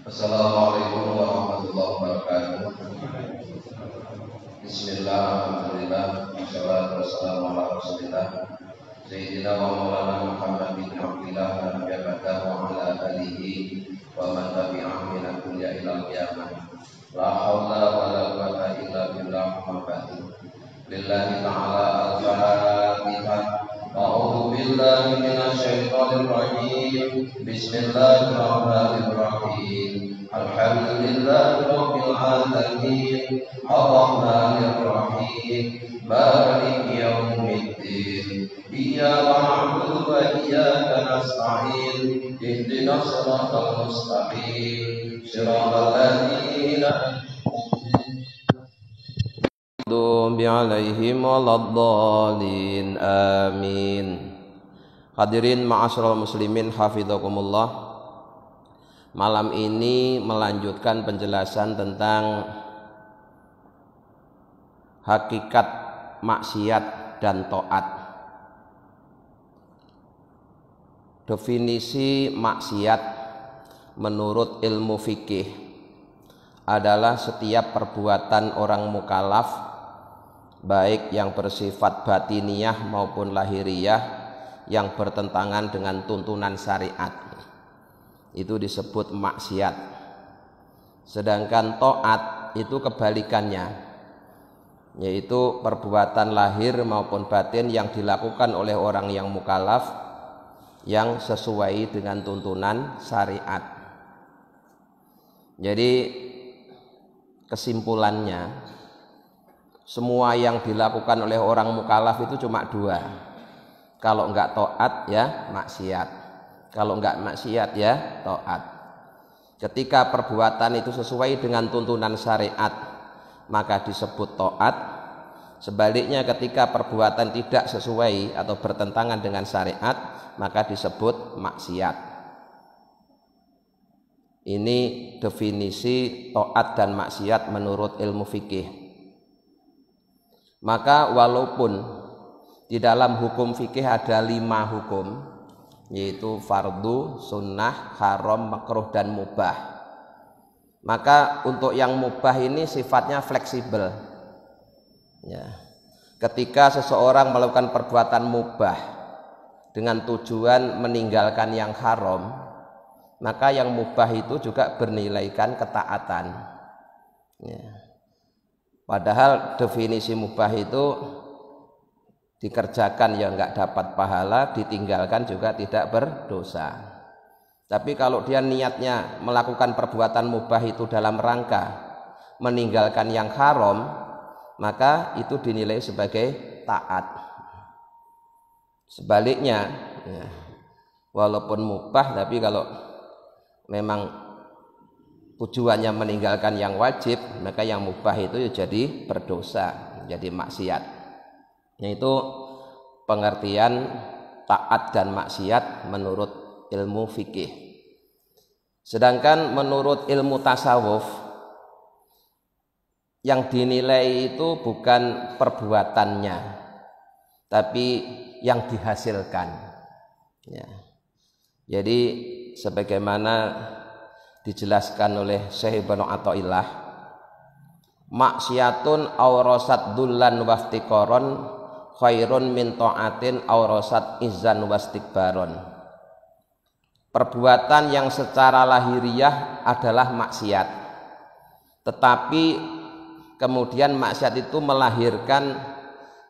Assalamualaikum warahmatullahi wabarakatuh. Bismillah, alhamdulillah, wassalatu wassalamu ala rasulillah Sayyidina wa maulana Muhammad bin Abdillah wa ba'dah wa ala alihi wa man tabi'ahum min dunya ila qiyamah. La haula wa la quwwata illa billah Muhammadin. Lillahi ta'ala al-Fatihah. A'udzu billahi minasy syaithanir rajim. Bismillahirrahmanirrahim. Alhamdulillahi rabbil alamin. Ar-Rahmanir Rahim. Maliki yaumiddin. Iyyaka na'budu wa iyyaka nasta'in. Ihdinas siratal mustaqim. Shiratal ladzina alaihim waladdallin amin. Hadirin ma'asyiral muslimin hafizakumullah. Malam ini melanjutkan penjelasan tentang hakikat maksiat dan taat. Definisi maksiat menurut ilmu fikih adalah setiap perbuatan orang mukallaf, baik yang bersifat batiniyah maupun lahiriah, yang bertentangan dengan tuntunan syariat, itu disebut maksiat. Sedangkan taat itu kebalikannya, yaitu perbuatan lahir maupun batin yang dilakukan oleh orang yang mukallaf yang sesuai dengan tuntunan syariat. Jadi kesimpulannya, semua yang dilakukan oleh orang mukallaf itu cuma dua. Kalau enggak taat ya maksiat, kalau enggak maksiat ya taat. Ketika perbuatan itu sesuai dengan tuntunan syariat maka disebut taat. Sebaliknya ketika perbuatan tidak sesuai atau bertentangan dengan syariat maka disebut maksiat. Ini definisi taat dan maksiat menurut ilmu fikih. Maka walaupun di dalam hukum fikih ada 5 hukum, yaitu fardu, sunnah, haram, makruh, dan mubah. Maka untuk yang mubah ini sifatnya fleksibel. Ya. Ketika seseorang melakukan perbuatan mubah dengan tujuan meninggalkan yang haram, maka yang mubah itu juga bernilaikan ketaatan. Ya. Padahal definisi mubah itu dikerjakan ya enggak dapat pahala, ditinggalkan juga tidak berdosa. Tapi kalau dia niatnya melakukan perbuatan mubah itu dalam rangka meninggalkan yang haram, maka itu dinilai sebagai taat. Sebaliknya ya, walaupun mubah tapi kalau memang tujuannya meninggalkan yang wajib, maka yang mubah itu jadi berdosa, jadi maksiat. Yaitu pengertian taat dan maksiat menurut ilmu fikih. Sedangkan menurut ilmu tasawuf, yang dinilai itu bukan perbuatannya, tapi yang dihasilkan. Ya. Jadi sebagaimana dijelaskan oleh Syekh Ibnu Athaillah, maksiatun awrasat dullan waftiqaron khairun min ta'atin awrasat izzan wastikbaron. Perbuatan yang secara lahiriah adalah maksiat, tetapi kemudian maksiat itu melahirkan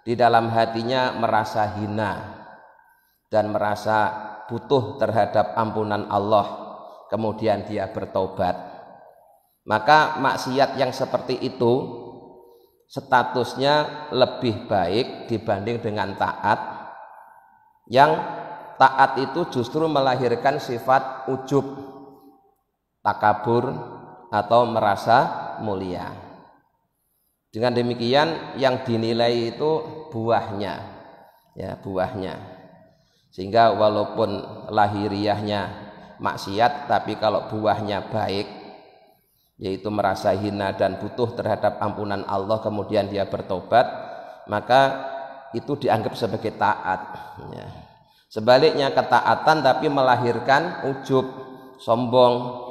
di dalam hatinya merasa hina dan merasa butuh terhadap ampunan Allah, kemudian dia bertobat. Maka maksiat yang seperti itu statusnya lebih baik dibanding dengan taat, yang taat itu justru melahirkan sifat ujub, takabur, atau merasa mulia. Dengan demikian yang dinilai itu buahnya, ya buahnya. Sehingga walaupun lahiriahnya maksiat, tapi kalau buahnya baik, yaitu merasa hina dan butuh terhadap ampunan Allah, kemudian dia bertobat, maka itu dianggap sebagai taat. Ya. Sebaliknya ketaatan tapi melahirkan ujub, sombong,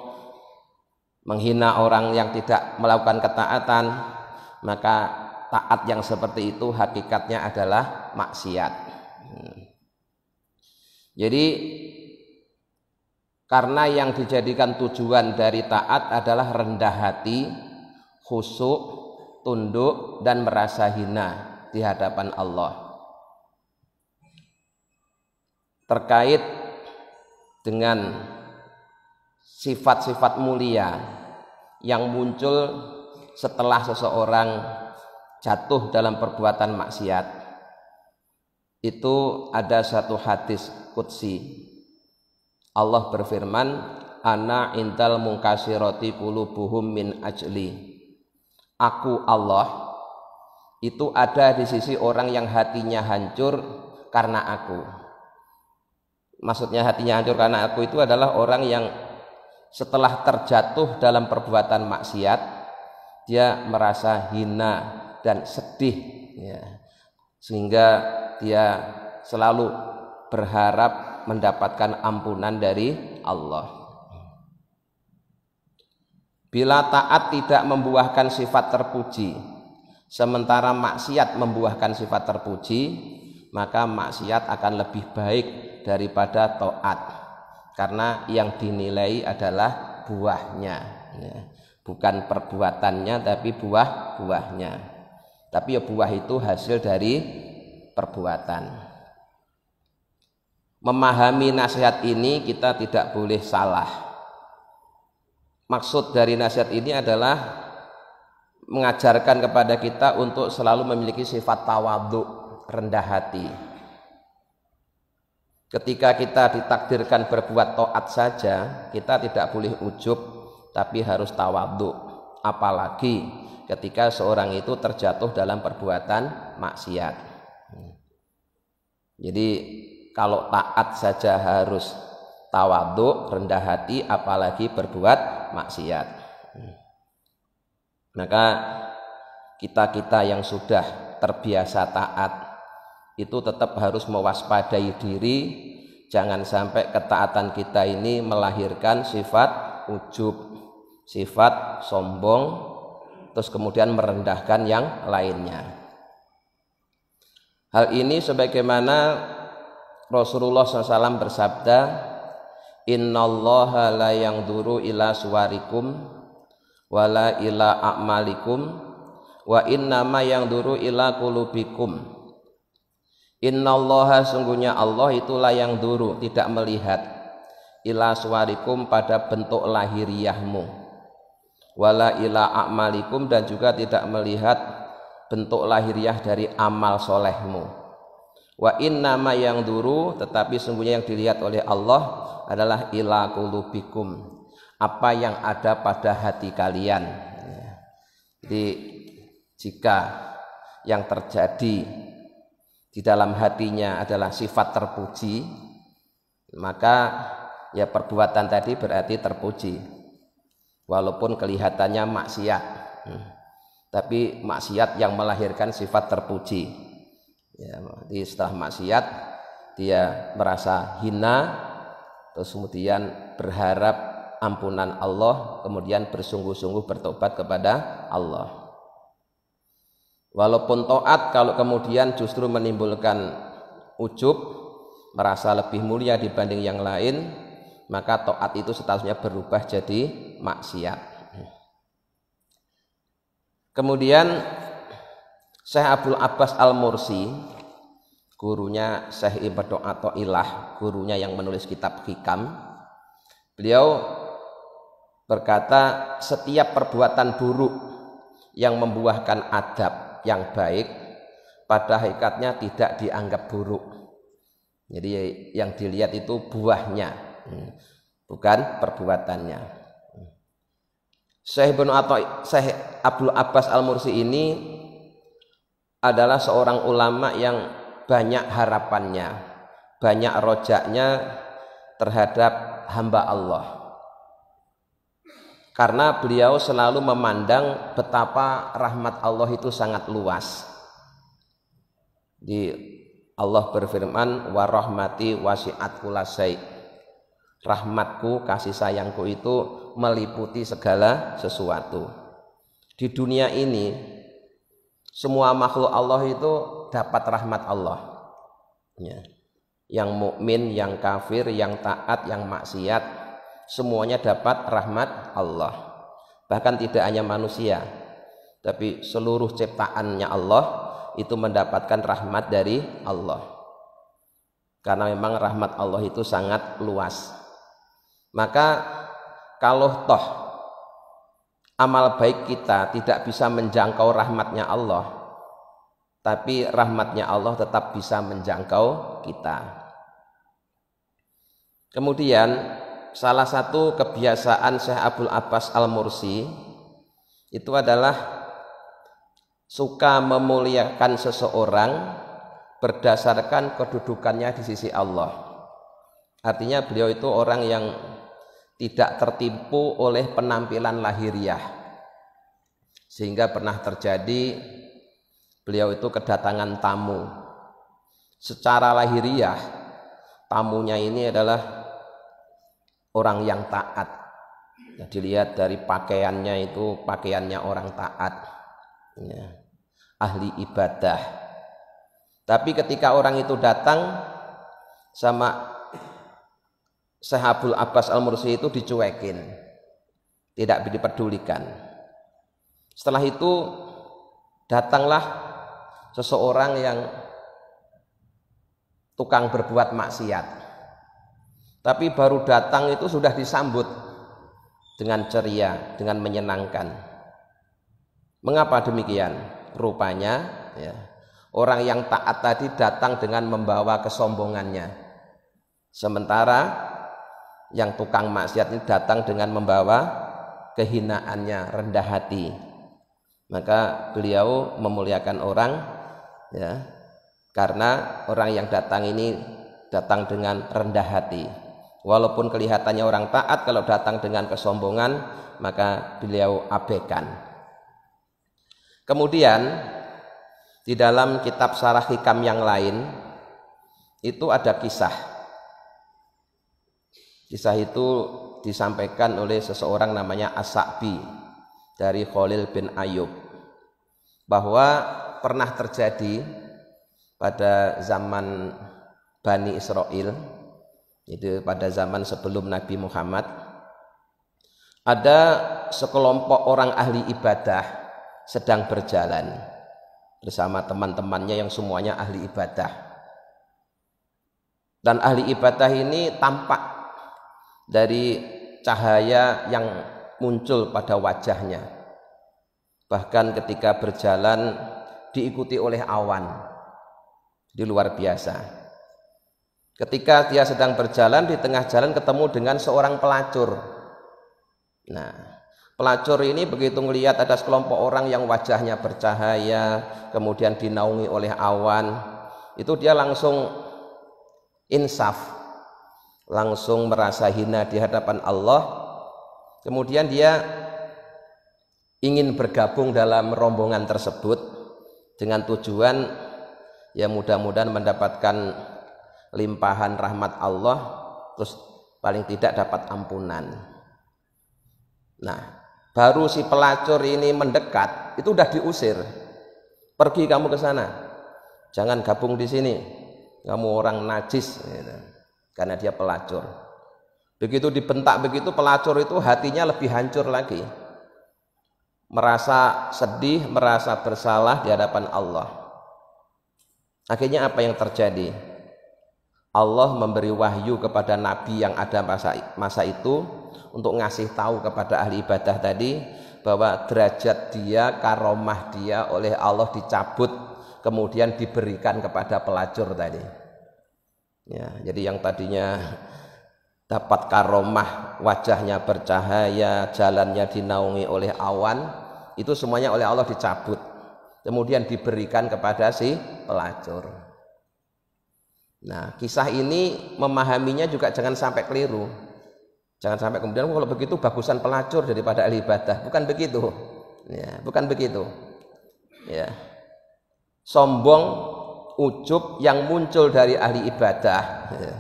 menghina orang yang tidak melakukan ketaatan, maka taat yang seperti itu hakikatnya adalah maksiat. Jadi karena yang dijadikan tujuan dari taat adalah rendah hati, khusyuk, tunduk, dan merasa hina di hadapan Allah. Terkait dengan sifat-sifat mulia yang muncul setelah seseorang jatuh dalam perbuatan maksiat, itu ada satu hadis qudsi. Allah berfirman, ana intal mungkasirati qulubuhum min ajli. Aku Allah itu ada di sisi orang yang hatinya hancur karena aku. Maksudnya hatinya hancur karena aku itu adalah orang yang setelah terjatuh dalam perbuatan maksiat, dia merasa hina dan sedih, ya, sehingga dia selalu berharap mendapatkan ampunan dari Allah. Bila taat tidak membuahkan sifat terpuji, sementara maksiat membuahkan sifat terpuji, maka maksiat akan lebih baik daripada taat, karena yang dinilai adalah buahnya, ya. Bukan perbuatannya tapi buahnya. Tapi ya buah itu hasil dari perbuatan. Memahami nasihat ini kita tidak boleh salah. Maksud dari nasihat ini adalah mengajarkan kepada kita untuk selalu memiliki sifat tawadhu, rendah hati. Ketika kita ditakdirkan berbuat taat saja, kita tidak boleh ujub, tapi harus tawadhu. Apalagi ketika seorang itu terjatuh dalam perbuatan maksiat. Jadi kalau taat saja harus tawadhu, rendah hati, apalagi berbuat maksiat. Maka kita yang sudah terbiasa taat itu tetap harus mewaspadai diri, jangan sampai ketaatan kita ini melahirkan sifat ujub, sifat sombong, terus kemudian merendahkan yang lainnya. Hal ini sebagaimana Rasulullah SAW bersabda, innallaha la yanzuru ila suwarikum wala ila a'malikum wa innama yanzuru ila qulubikum. Innallaha, sungguhnya Allah itu la yanzuru, tidak melihat, ila suwarikum, pada bentuk lahiriahmu, wala ila a'malikum, dan juga tidak melihat bentuk lahiriah dari amal solehmu. Wa innama yanzuru, tetapi sungguhnya yang dilihat oleh Allah adalah ila qulubikum, apa yang ada pada hati kalian. Jadi jika yang terjadi di dalam hatinya adalah sifat terpuji, maka ya perbuatan tadi berarti terpuji, walaupun kelihatannya maksiat, tapi maksiat yang melahirkan sifat terpuji. Ya, jadi setelah maksiat dia merasa hina, terus kemudian berharap ampunan Allah, kemudian bersungguh-sungguh bertobat kepada Allah. Walaupun taat kalau kemudian justru menimbulkan ujub, merasa lebih mulia dibanding yang lain, maka taat itu statusnya berubah jadi maksiat. Kemudian Syekh Abdul Abbas Al-Mursi, gurunya Syekh Ibnu Athaillah, gurunya yang menulis kitab Hikam, beliau berkata, setiap perbuatan buruk yang membuahkan adab yang baik pada hakikatnya tidak dianggap buruk. Jadi yang dilihat itu buahnya, bukan perbuatannya. Syekh Abdul Abbas Al-Mursi ini adalah seorang ulama yang banyak harapannya, banyak rojaknya terhadap hamba Allah. Karena beliau selalu memandang betapa rahmat Allah itu sangat luas. Allah berfirman, wa rahmati wasi'at kulla syai'. rahmatku, kasih sayangku itu meliputi segala sesuatu. Di dunia ini semua makhluk Allah itu dapat rahmat Allah. Ya. Yang mukmin, yang kafir, yang taat, yang maksiat, semuanya dapat rahmat Allah. Bahkan tidak hanya manusia, tapi seluruh ciptaannya Allah itu mendapatkan rahmat dari Allah. Karena memang rahmat Allah itu sangat luas. Maka kalau toh amal baik kita tidak bisa menjangkau rahmatnya Allah, tapi rahmatnya Allah tetap bisa menjangkau kita. Kemudian salah satu kebiasaan Syekh Abdul Abbas Al-Mursi itu adalah suka memuliakan seseorang berdasarkan kedudukannya di sisi Allah. Artinya beliau itu orang yang tidak tertipu oleh penampilan lahiriah, sehingga pernah terjadi beliau itu kedatangan tamu. Secara lahiriah tamunya ini adalah orang yang taat. Nah, dilihat dari pakaiannya itu pakaiannya orang taat, ya, ahli ibadah. Tapi ketika orang itu datang sama Syekh Abdul Abbas Al-Mursi itu dicuekin, tidak dipedulikan. Setelah itu datanglah seseorang yang tukang berbuat maksiat, tapi baru datang itu sudah disambut dengan ceria, dengan menyenangkan. Mengapa demikian? Rupanya ya, orang yang taat tadi datang dengan membawa kesombongannya, sementara yang tukang maksiat ini datang dengan membawa kehinaannya, rendah hati. Maka beliau memuliakan orang, ya, karena orang yang datang ini datang dengan rendah hati. Walaupun kelihatannya orang taat, kalau datang dengan kesombongan maka beliau abaikan. Kemudian di dalam kitab Syarah Hikam yang lain itu ada kisah. Kisah itu disampaikan oleh seseorang namanya As-Sa'bi dari Khalil bin Ayub, bahwa pernah terjadi pada zaman Bani Israel, itu pada zaman sebelum Nabi Muhammad, ada sekelompok orang ahli ibadah sedang berjalan bersama teman-temannya yang semuanya ahli ibadah. Dan ahli ibadah ini tampak dari cahaya yang muncul pada wajahnya. Bahkan ketika berjalan diikuti oleh awan, di luar biasa. Ketika dia sedang berjalan, di tengah jalan ketemu dengan seorang pelacur. Nah, pelacur ini begitu melihat ada sekelompok orang yang wajahnya bercahaya, kemudian dinaungi oleh awan, itu dia langsung insaf, langsung merasa hina di hadapan Allah. Kemudian dia ingin bergabung dalam rombongan tersebut dengan tujuan ya mudah-mudahan mendapatkan limpahan rahmat Allah, terus paling tidak dapat ampunan. Nah, baru si pelacur ini mendekat, itu udah diusir. Pergi kamu ke sana, jangan gabung di sini, kamu orang najis, gitu. Karena dia pelacur. Begitu dibentak begitu, pelacur itu hatinya lebih hancur lagi, merasa sedih, merasa bersalah di hadapan Allah. Akhirnya apa yang terjadi? Allah memberi wahyu kepada Nabi yang ada masa itu untuk ngasih tahu kepada ahli ibadah tadi bahwa derajat dia, karomah dia oleh Allah dicabut, kemudian diberikan kepada pelacur tadi. Ya, jadi yang tadinya dapat karomah, wajahnya bercahaya, jalannya dinaungi oleh awan, itu semuanya oleh Allah dicabut, kemudian diberikan kepada si pelacur. Nah, kisah ini memahaminya juga jangan sampai keliru. Jangan sampai kemudian kalau begitu bagusan pelacur daripada ahli ibadah. Bukan begitu. Ya, bukan begitu. Ya. Sombong, ujub yang muncul dari ahli ibadah, ya,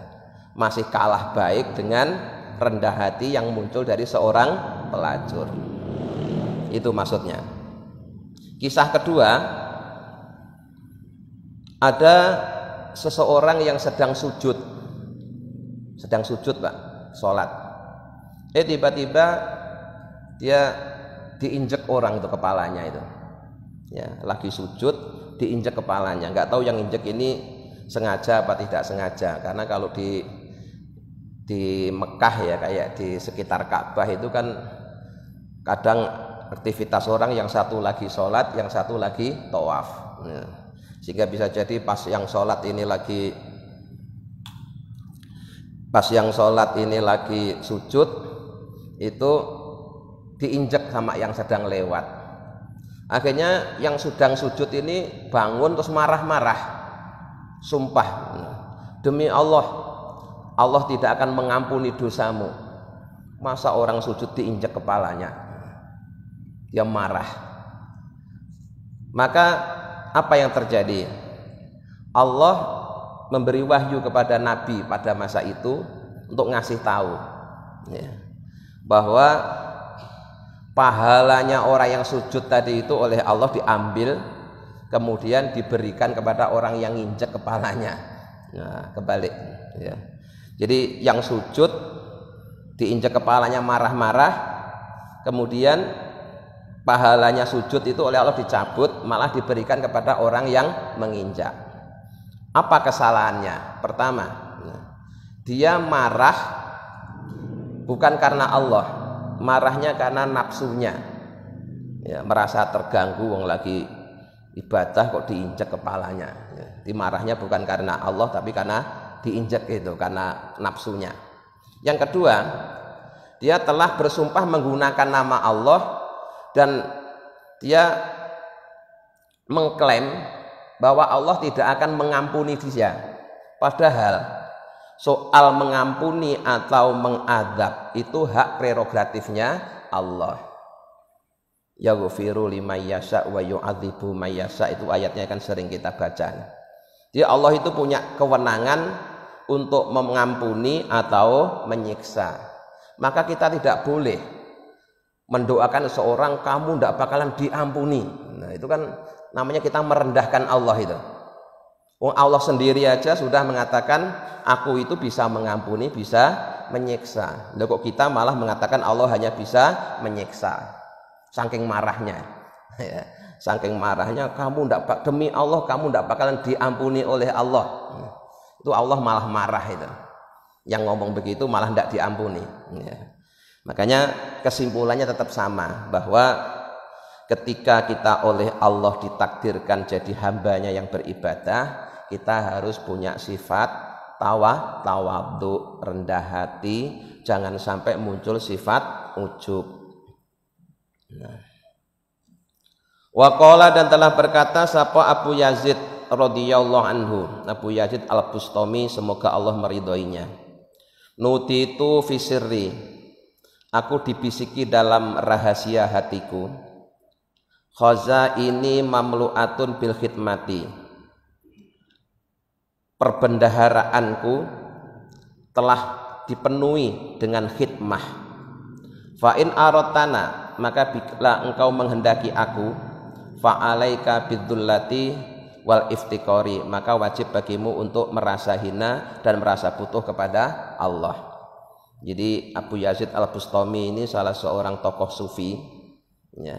masih kalah baik dengan rendah hati yang muncul dari seorang pelacur. Itu maksudnya. Kisah kedua, ada seseorang yang sedang sujud Pak, sholat. Tiba-tiba dia diinjek orang itu kepalanya itu. Ya, lagi sujud diinjek kepalanya. Nggak tahu yang injek ini sengaja apa tidak sengaja. Karena kalau di Mekah ya, kayak di sekitar Ka'bah itu kan kadang aktivitas orang yang satu lagi sholat, yang satu lagi tawaf. Sehingga bisa jadi pas yang sholat ini lagi sujud itu diinjek sama yang sedang lewat. Akhirnya yang sedang sujud ini bangun terus marah-marah, sumpah, demi Allah tidak akan mengampuni dosamu. Masa orang sujud diinjek kepalanya? Dia marah. Maka apa yang terjadi? Allah memberi wahyu kepada Nabi pada masa itu untuk ngasih tahu bahwa pahalanya orang yang sujud tadi itu oleh Allah diambil, kemudian diberikan kepada orang yang injek kepalanya. Nah, kebalik ya. Jadi yang sujud diinjek kepalanya marah-marah, kemudian pahalanya sujud itu oleh Allah dicabut, malah diberikan kepada orang yang menginjak. Apa kesalahannya? Pertama, dia marah bukan karena Allah, marahnya karena nafsunya. Ya, merasa terganggu, wong lagi ibadah kok diinjak kepalanya. Ya, dimarahnya bukan karena Allah tapi karena diinjak itu, karena nafsunya. Yang kedua, dia telah bersumpah menggunakan nama Allah dan dia mengklaim bahwa Allah tidak akan mengampuni dia. Padahal soal mengampuni atau mengadab itu hak prerogatifnya Allah. Yaghfiru liman yasha wa yu'adzibu man yasha, itu ayatnya kan sering kita baca. Jadi Allah itu punya kewenangan untuk mengampuni atau menyiksa. Maka kita tidak boleh mendoakan seorang kamu tidak bakalan diampuni. Nah, itu kan namanya kita merendahkan Allah itu. Allah sendiri aja sudah mengatakan aku itu bisa mengampuni, bisa menyiksa. Loh, kok kita malah mengatakan Allah hanya bisa menyiksa. Saking marahnya. Ya, saking marahnya kamu tidak, demi Allah kamu tidak bakalan diampuni oleh Allah. Itu Allah malah marah itu. Yang ngomong begitu malah tidak diampuni. Ya. Makanya kesimpulannya tetap sama, bahwa ketika kita oleh Allah ditakdirkan jadi hambanya yang beribadah, kita harus punya sifat tawadhu, rendah hati, jangan sampai muncul sifat ujub. Waqala, dan telah berkata sapa Abu Yazid radhiyallahu anhu, Abu Yazid Al-Bustami, semoga Allah meridhoinya. Nutitu fi sirri, aku dibisiki dalam rahasia hatiku. Khazaini mamlu'atun bil khidmati, perbendaharaanku telah dipenuhi dengan khidmah. Fa in aradtana, maka bila engkau menghendaki aku, fa alaika bidzullati wal iftiqari, maka wajib bagimu untuk merasa hina dan merasa butuh kepada Allah. Jadi Abu Yazid Al-Bustami ini salah seorang tokoh sufi ya.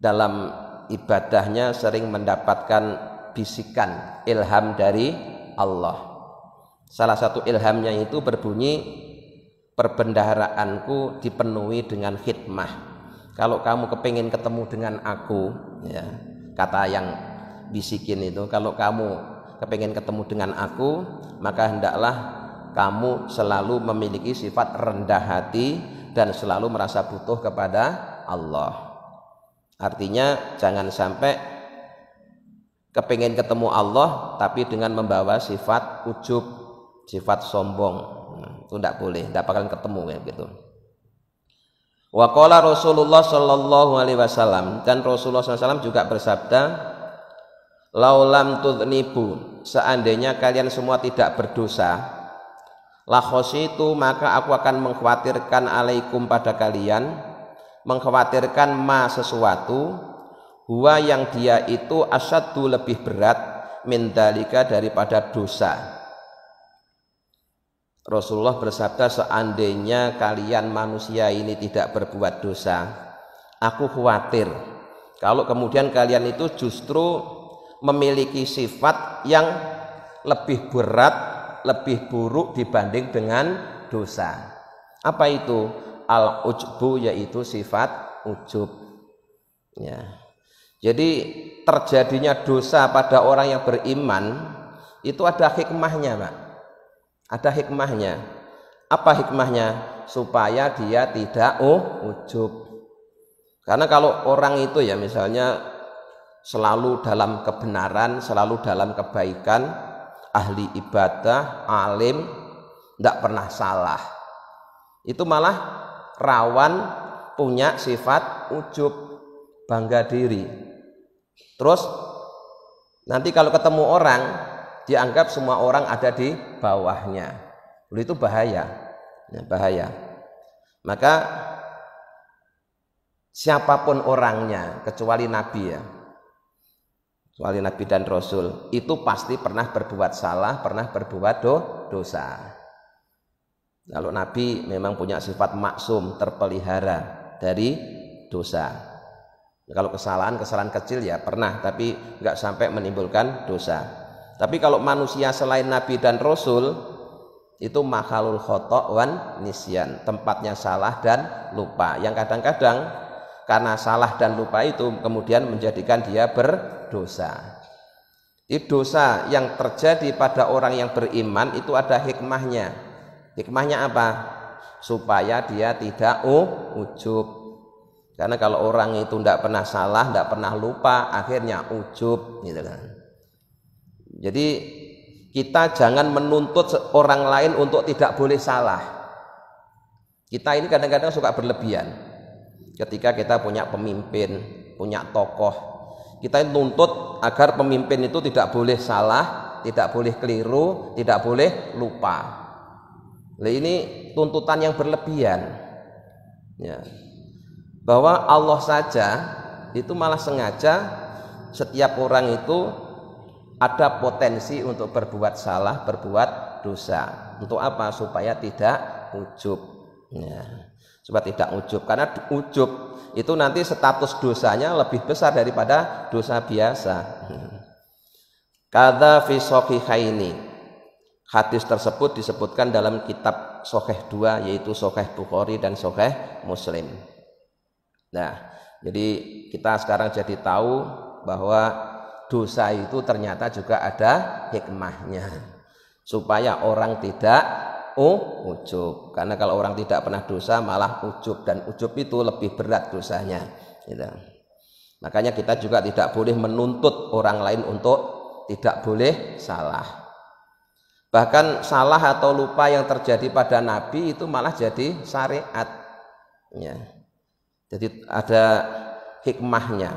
Dalam ibadahnya sering mendapatkan bisikan ilham dari Allah. Salah satu ilhamnya itu berbunyi, perbendaharaanku dipenuhi dengan khidmah. Kalau kamu kepingin ketemu dengan aku ya, kata yang bisikin itu, kalau kamu kepingin ketemu dengan aku, maka hendaklah kamu selalu memiliki sifat rendah hati dan selalu merasa butuh kepada Allah. Artinya jangan sampai kepingin ketemu Allah tapi dengan membawa sifat ujub, sifat sombong. Itu tidak boleh, tidak bakalan ketemu ya gitu. Wa qala Rasulullah sallallahu alaihi wasallam, dan Rasulullah SAW juga bersabda, laulam tudnibu, seandainya kalian semua tidak berdosa, La khosyitu, maka aku akan mengkhawatirkan alaikum pada kalian, mengkhawatirkan ma sesuatu, huwa yang dia itu asyaddu lebih berat, min dalika daripada dosa. Rasulullah bersabda, seandainya kalian manusia ini tidak berbuat dosa, aku khawatir kalau kemudian kalian itu justru memiliki sifat yang lebih berat, lebih buruk dibanding dengan dosa. Apa itu? Al-ujbu, yaitu sifat ujub. Ya. Jadi terjadinya dosa pada orang yang beriman itu ada hikmahnya, Pak. Ada hikmahnya. Apa hikmahnya? Supaya dia tidak ujub. Karena kalau orang itu ya misalnya selalu dalam kebenaran, selalu dalam kebaikan, ahli ibadah, alim, tidak pernah salah, itu malah rawan punya sifat ujub, bangga diri. Terus nanti kalau ketemu orang dianggap semua orang ada di bawahnya. Itu bahaya, ya, bahaya. Maka siapapun orangnya kecuali Nabi ya, kecuali Nabi dan Rasul, itu pasti pernah berbuat salah, pernah berbuat dosa. Kalau Nabi memang punya sifat maksum, terpelihara dari dosa. Kalau kesalahan kecil ya pernah, tapi nggak sampai menimbulkan dosa. Tapi kalau manusia selain Nabi dan Rasul, itu makhalul khoto' wan nisyan, tempatnya salah dan lupa, yang kadang-kadang karena salah dan lupa itu kemudian menjadikan dia berdosa. Itu dosa yang terjadi pada orang yang beriman itu ada hikmahnya. Hikmahnya apa? Supaya dia tidak ujub. Karena kalau orang itu tidak pernah salah, tidak pernah lupa, akhirnya ujub, gitu kan. Jadi kita jangan menuntut orang lain untuk tidak boleh salah. Kita ini kadang-kadang suka berlebihan. Ketika kita punya pemimpin, punya tokoh, kita nuntut agar pemimpin itu tidak boleh salah, tidak boleh keliru, tidak boleh lupa. Nah, ini tuntutan yang berlebihan. Ya. Bahwa Allah saja itu malah sengaja setiap orang itu ada potensi untuk berbuat salah, berbuat dosa. Untuk apa? Supaya tidak ujub. Ya. Supaya tidak ujub, karena ujub itu nanti status dosanya lebih besar daripada dosa biasa. Kadza fi shahihaini. Hadis tersebut disebutkan dalam kitab Shahih 2, yaitu Shahih Bukhari dan Shahih Muslim. Nah, jadi kita sekarang jadi tahu bahwa dosa itu ternyata juga ada hikmahnya, supaya orang tidak ujub. Karena kalau orang tidak pernah dosa malah ujub, dan ujub itu lebih berat dosanya, gitu. Makanya kita juga tidak boleh menuntut orang lain untuk tidak boleh salah. Bahkan salah atau lupa yang terjadi pada Nabi itu malah jadi syariat, ya. Jadi ada hikmahnya,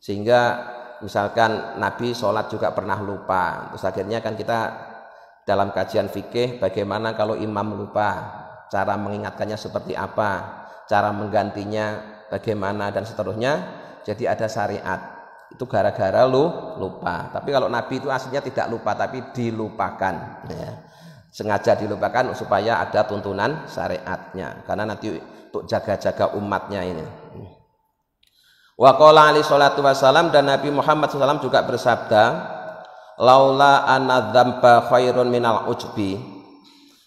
sehingga misalkan Nabi sholat juga pernah lupa. Terus akhirnya kan kita dalam kajian fikih, bagaimana kalau imam lupa, cara mengingatkannya seperti apa, cara menggantinya bagaimana, dan seterusnya. Jadi ada syariat, itu gara-gara lupa. Tapi kalau Nabi itu aslinya tidak lupa, tapi dilupakan, ya. Sengaja dilupakan supaya ada tuntunan syariatnya, karena nanti untuk jaga-jaga umatnya ini. Wa qala alaihi salatu wassalam, dan Nabi Muhammad SAW juga bersabda, laula anna dzamba khairun minal ujbi,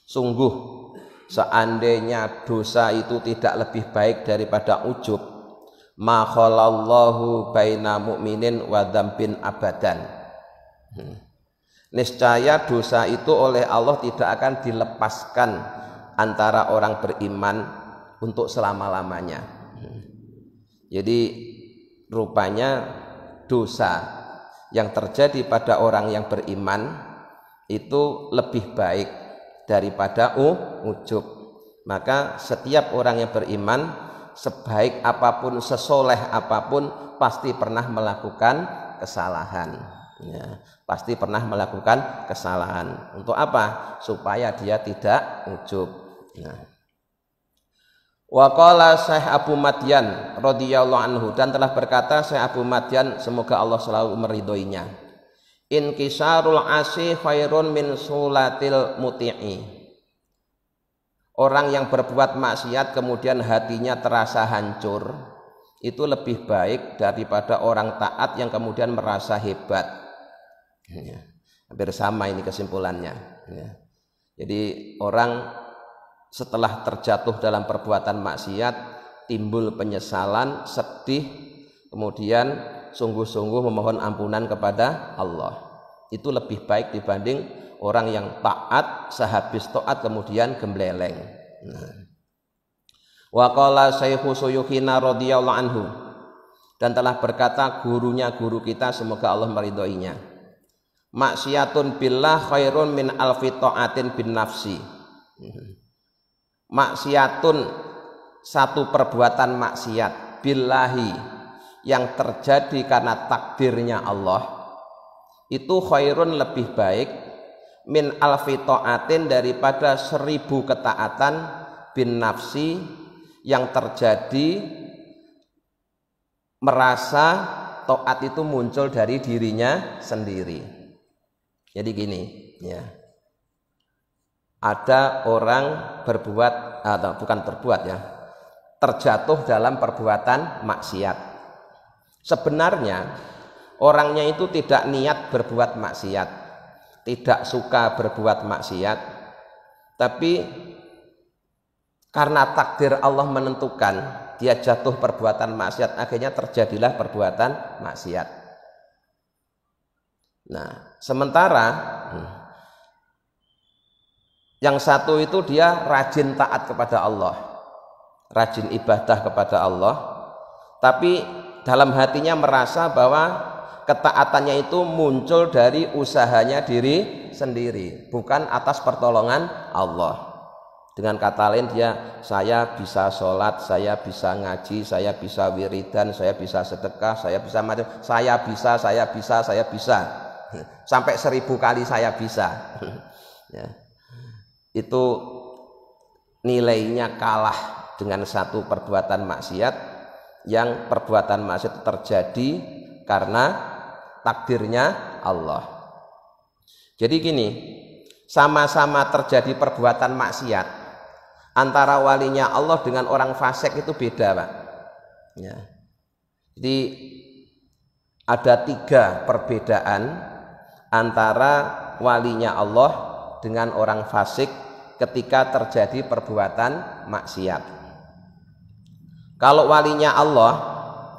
sungguh seandainya dosa itu tidak lebih baik daripada ujub, ma khalallahu baina mu'minin wa dzambin abadan. Niscaya dosa itu oleh Allah tidak akan dilepaskan antara orang beriman untuk selama-lamanya. Jadi rupanya dosa yang terjadi pada orang yang beriman itu lebih baik daripada ujub. Maka setiap orang yang beriman, sebaik apapun, sesoleh apapun, pasti pernah melakukan kesalahan. Ya, pasti pernah melakukan kesalahan. Untuk apa? Supaya dia tidak ujub. Nah. Wa qala Syekh Abu Madyan radhiyallahu anhu, dan telah berkata Syekh Abu Madyan, semoga Allah selalu meridhoinya, inkisarul asi khairun min sulatil muti'i. Orang yang berbuat maksiat kemudian hatinya terasa hancur, itu lebih baik daripada orang taat yang kemudian merasa hebat. Ya, hampir sama ini kesimpulannya. Ya. Jadi orang setelah terjatuh dalam perbuatan maksiat timbul penyesalan, sedih, kemudian sungguh-sungguh memohon ampunan kepada Allah. Itu lebih baik dibanding orang yang taat, sehabis taat kemudian gembleleng. Nah. Wa qala Syekhu Suyukhina radhiyallahu anhu, dan telah berkata gurunya guru kita, semoga Allah meridhoinya, maksiatun billah khairun min alfi ta'atin bin nafsi. Maksiatun, satu perbuatan maksiat, billahi, yang terjadi karena takdirnya Allah, itu khairun, lebih baik, min alfi ta'atin, daripada 1000 ketaatan, bin nafsi, yang terjadi merasa taat itu muncul dari dirinya sendiri. Jadi gini, ya, ada orang berbuat, atau bukan berbuat ya, terjatuh dalam perbuatan maksiat. Sebenarnya orangnya itu tidak niat berbuat maksiat, tidak suka berbuat maksiat, tapi karena takdir Allah menentukan dia jatuh perbuatan maksiat, akhirnya terjadilah perbuatan maksiat. Nah, sementara yang satu itu dia rajin taat kepada Allah, rajin ibadah kepada Allah, tapi dalam hatinya merasa bahwa ketaatannya itu muncul dari usahanya diri sendiri, bukan atas pertolongan Allah. Dengan kata lain, saya bisa sholat, saya bisa ngaji, saya bisa wiridan, saya bisa sedekah, saya bisa macam, saya bisa, sampai 1000 kali saya bisa. Ya. Itu nilainya kalah dengan satu perbuatan maksiat, yang perbuatan maksiat terjadi karena takdirnya Allah. Jadi gini, sama-sama terjadi perbuatan maksiat, antara walinya Allah dengan orang fasik itu beda, Pak. Ya. Jadi ada 3 perbedaan antara walinya Allah dengan orang fasik ketika terjadi perbuatan maksiat. Kalau walinya Allah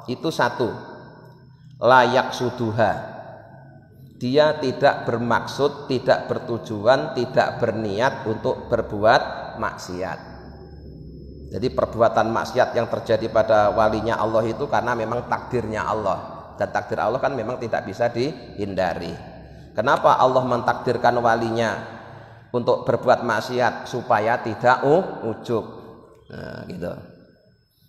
itu satu, layak suduha, dia tidak bermaksud, tidak bertujuan, tidak berniat untuk berbuat maksiat. Jadi perbuatan maksiat yang terjadi pada walinya Allah itu karena memang takdirnya Allah, dan takdir Allah kan memang tidak bisa dihindari. Kenapa Allah mentakdirkan walinya untuk berbuat maksiat? Supaya tidak ujub. Nah, gitu.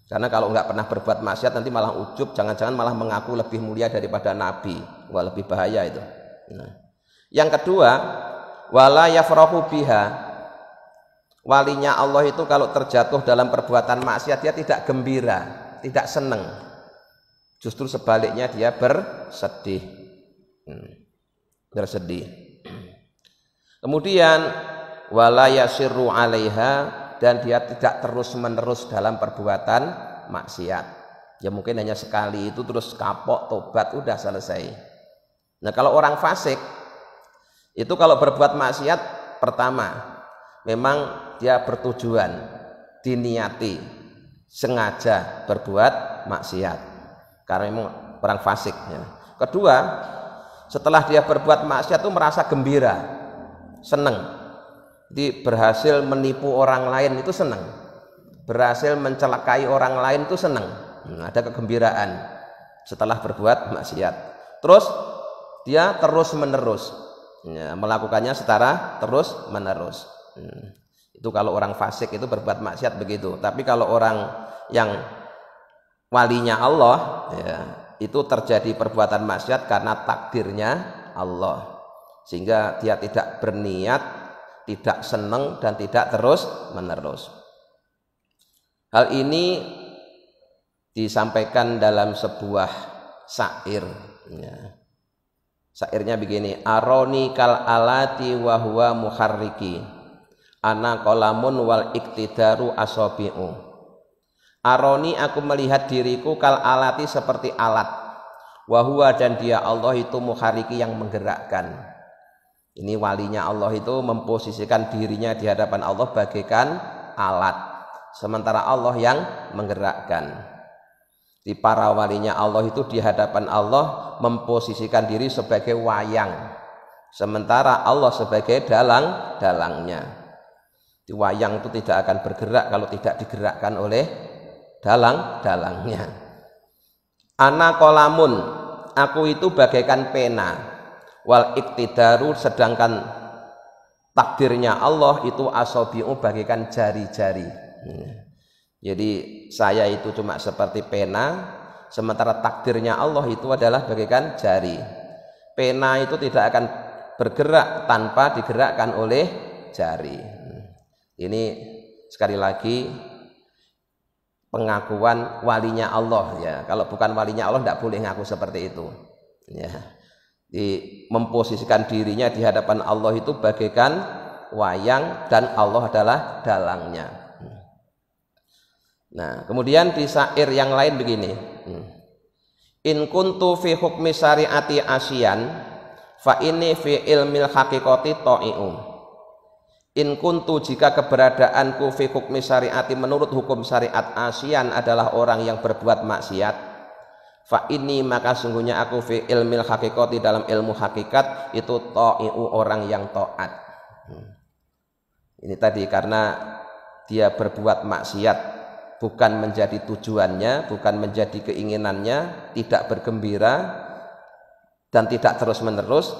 Karena kalau nggak pernah berbuat maksiat nanti malah ujub, jangan-jangan malah mengaku lebih mulia daripada Nabi. Wah, lebih bahaya itu. Nah. Yang kedua, wala yafrahu biha. Walinya Allah itu kalau terjatuh dalam perbuatan maksiat dia tidak gembira, tidak senang. Justru sebaliknya dia bersedih. Bersedih. Kemudian wala yasirru 'alaiha, dan dia tidak terus-menerus dalam perbuatan maksiat. Ya mungkin hanya sekali itu terus kapok, tobat, udah selesai. Nah, kalau orang fasik itu kalau berbuat maksiat, pertama memang dia bertujuan, diniati, sengaja berbuat maksiat karena memang orang fasik ya. Kedua, setelah dia berbuat maksiat itu merasa gembira, senang. Jadi berhasil menipu orang lain itu senang, berhasil mencelakai orang lain itu senang. Ada kegembiraan setelah berbuat maksiat. Terus dia terus menerus ya, melakukannya secara terus menerus. Itu kalau orang fasik itu berbuat maksiat begitu. Tapi kalau orang yang walinya Allah ya, itu terjadi perbuatan maksiat karena takdirnya Allah, sehingga dia tidak berniat, tidak senang dan tidak terus menerus. Hal ini disampaikan dalam sebuah syair. Syairnya begini: aroni kal alati wa huwa muharriki, ana qalamun wal iktidaru asabi'u. Aroni, aku melihat diriku, kal alati seperti alat, wa huwa, dan dia Allah itu muharriki, yang menggerakkan. Ini walinya Allah itu memposisikan dirinya di hadapan Allah bagaikan alat, sementara Allah yang menggerakkan. Di para walinya Allah itu di hadapan Allah memposisikan diri sebagai wayang, sementara Allah sebagai dalangnya. Di wayang itu tidak akan bergerak kalau tidak digerakkan oleh dalangnya. Ana qalamun, aku itu bagaikan pena, wal iktidaru, sedangkan takdirnya Allah itu asabi'u, bagaikan jari-jari. Jadi saya itu cuma seperti pena, sementara takdirnya Allah itu adalah bagaikan jari. Pena itu tidak akan bergerak tanpa digerakkan oleh jari. Ini sekali lagi pengakuan walinya Allah, ya. Kalau bukan walinya Allah tidak boleh ngaku seperti itu, ya. Memposisikan dirinya di hadapan Allah itu bagaikan wayang dan Allah adalah dalangnya. Nah, kemudian di syair yang lain begini: in kuntu fi hukmi syariati asyan, fa ini fi ilmil haqiqati ta'i'u. In kuntu, jika keberadaanku, fi hukmi syariati, menurut hukum syariat, asyan adalah orang yang berbuat maksiat, fa ini, maka sungguhnya aku, fi ilmil haqiqati, dalam ilmu hakikat itu ta'i'u, orang yang taat. Ini tadi karena dia berbuat maksiat bukan menjadi tujuannya, bukan menjadi keinginannya, tidak bergembira dan tidak terus-menerus,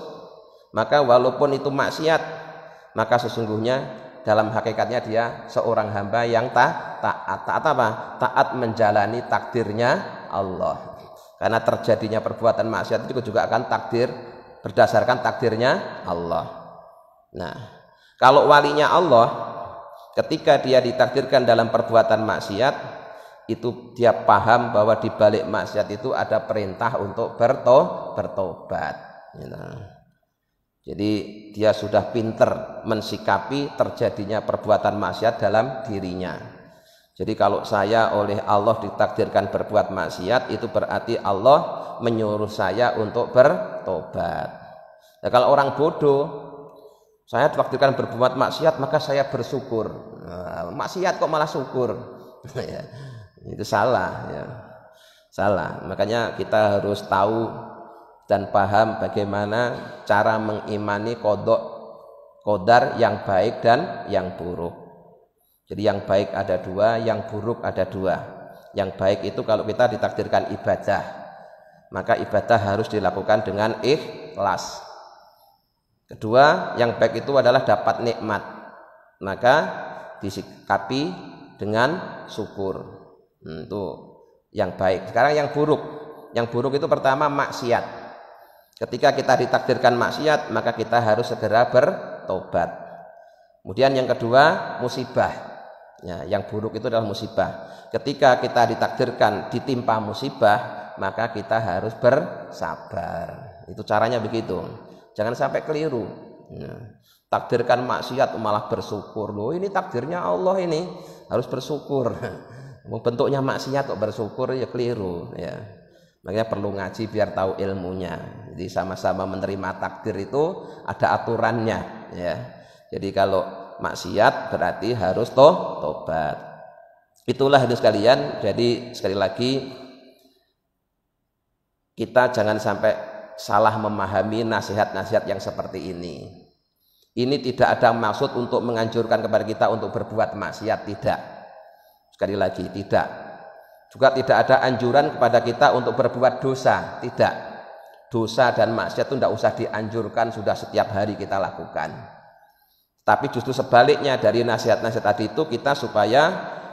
maka walaupun itu maksiat, maka sesungguhnya dalam hakikatnya dia seorang hamba yang taat. Taat apa? Taat menjalani takdirnya Allah. Karena terjadinya perbuatan maksiat itu juga akan takdir, berdasarkan takdirnya Allah. Nah, kalau walinya Allah, ketika dia ditakdirkan dalam perbuatan maksiat, itu dia paham bahwa di balik maksiat itu ada perintah untuk bertobat. Jadi dia sudah pinter mensikapi terjadinya perbuatan maksiat dalam dirinya. Jadi kalau saya oleh Allah ditakdirkan berbuat maksiat, itu berarti Allah menyuruh saya untuk bertobat. Nah, kalau orang bodoh, saya ditakdirkan berbuat maksiat maka saya bersyukur. Nah, maksiat kok malah syukur? Ya, itu salah, ya. Salah. Makanya kita harus tahu dan paham bagaimana cara mengimani qadar yang baik dan yang buruk. Jadi yang baik ada dua, yang buruk ada dua. Yang baik itu kalau kita ditakdirkan ibadah, maka ibadah harus dilakukan dengan ikhlas. Kedua, yang baik itu adalah dapat nikmat, maka disikapi dengan syukur. Itu yang baik. Sekarang yang buruk. Yang buruk itu pertama maksiat. Ketika kita ditakdirkan maksiat, maka kita harus segera bertobat. Kemudian yang kedua, musibah. Ya, yang buruk itu adalah musibah. Ketika kita ditakdirkan ditimpa musibah, maka kita harus bersabar. Itu caranya begitu. Jangan sampai keliru. Nah, takdirkan maksiat malah bersyukur. Loh, ini takdirnya Allah, ini harus bersyukur. Bentuknya maksiat kok bersyukur, ya keliru, ya. Makanya perlu ngaji biar tahu ilmunya. Jadi sama-sama menerima takdir itu ada aturannya, ya. Jadi kalau maksiat berarti harus tobat. Itulah itu sekalian. Jadi sekali lagi kita jangan sampai salah memahami nasihat-nasihat yang seperti ini. Ini tidak ada maksud untuk menganjurkan kepada kita untuk berbuat maksiat, tidak. Sekali lagi, tidak. Juga tidak ada anjuran kepada kita untuk berbuat dosa, tidak. Dosa dan maksiat itu tidak usah dianjurkan, sudah setiap hari kita lakukan. Tapi justru sebaliknya dari nasihat-nasihat tadi itu, kita supaya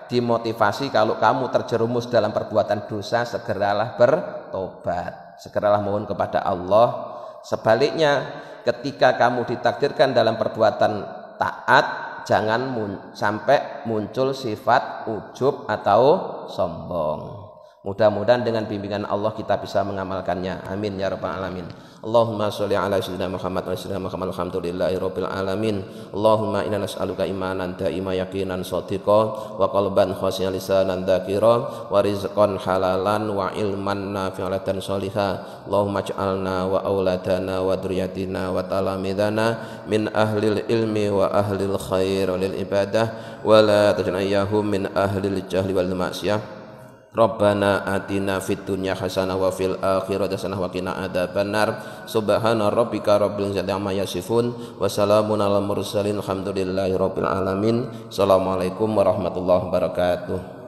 dimotivasi, kalau kamu terjerumus dalam perbuatan dosa, segeralah bertobat. Segeralah mohon kepada Allah Sebaliknya, ketika kamu ditakdirkan dalam perbuatan taat, jangan sampai muncul sifat ujub atau sombong. Mudah-mudahan dengan bimbingan Allah kita bisa mengamalkannya. Amin ya rabbal alamin. Allahumma sholli ala sayyidina Muhammad wa sayyidina Muhammad alhamdulillahi rabbil alamin. Allahumma inna nas'aluka imanan daima yaqinan shadiqan wa qalban khashiyan lisanan dzakira wa rizqan halalan wa ilman nafi'an sholiha. Allahumma ij'alna wa auladana wa dzurriyyatina wa talamidana min ahlil ilmi wa ahlil khair wal ibadah wa la taj'alhum min ahlil jahli wal ma'siyah. Rabbana atina fid dunya hasanah wa fil akhirati hasanah wa qina adzabannar. Subhana rabbika rabbil izzati amma yasifun wa salamun alal mursalin alhamdulillahi rabbil alamin. Assalamualaikum warahmatullahi wabarakatuh.